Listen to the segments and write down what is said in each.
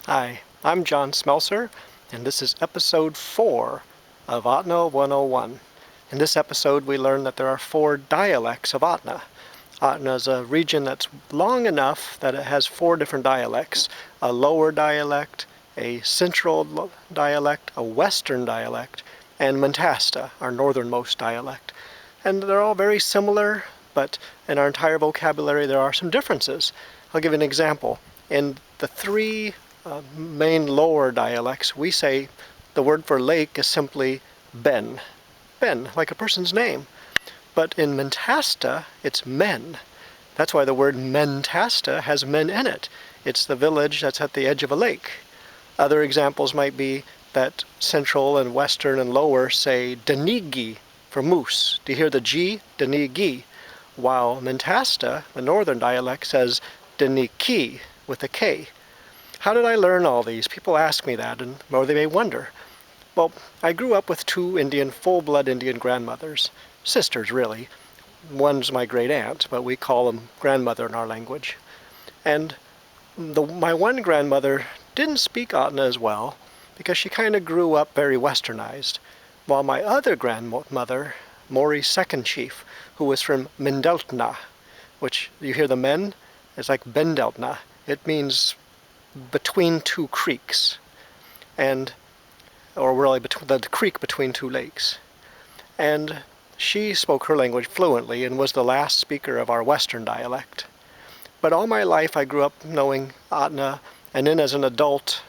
Hi, I'm John Smelser, and this is episode 4 of Ahtna 101. In this episode, we learn that there are 4 dialects of Ahtna. Ahtna is a region that's long enough that it has 4 different dialects: a lower dialect, a central dialect, a western dialect, and Mentasta, our northernmost dialect. And they're all very similar, but in our entire vocabulary there are some differences. I'll give you an example. In the 3 main lower dialects, we say the word for lake is simply ben. Ben, like a person's name. But in Mentasta, it's men. That's why the word Mentasta has men in it. It's the village that's at the edge of a lake. Other examples might be that central and western and lower say Danigi for moose. Do you hear the G? Danigi. While Mentasta, the northern dialect, says Daniki with a K. How did I learn all these? People ask me that, or they may wonder. Well, I grew up with 2 full-blood Indian grandmothers. Sisters, really. One's my great aunt, but we call them grandmother in our language. And my one grandmother didn't speak Ahtna as well because she kind of grew up very westernized, while my other grandmother, Maury's second chief, who was from Mendeltna, which you hear the men, it's like Bendeltna. It means between 2 creeks, or really between the creek between 2 lakes. And she spoke her language fluently and was the last speaker of our western dialect. But all my life I grew up knowing Ahtna, and then as an adult,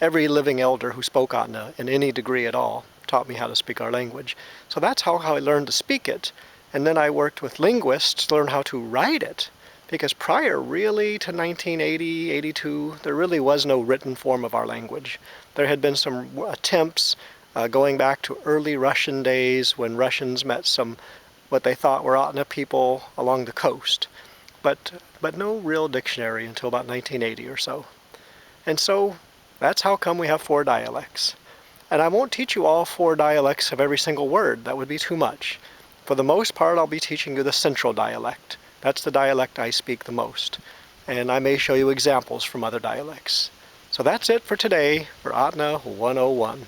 every living elder who spoke Ahtna in any degree at all taught me how to speak our language. So that's how I learned to speak it. And then I worked with linguists to learn how to write it. Because prior really to 1980, 82, there really was no written form of our language. There had been some attempts going back to early Russian days when Russians met some what they thought were Ahtna people along the coast. But no real dictionary until about 1980 or so. And so that's how come we have 4 dialects. And I won't teach you all 4 dialects of every single word. That would be too much. For the most part, I'll be teaching you the central dialect. That's the dialect I speak the most. And I may show you examples from other dialects. So that's it for today for Ahtna 101.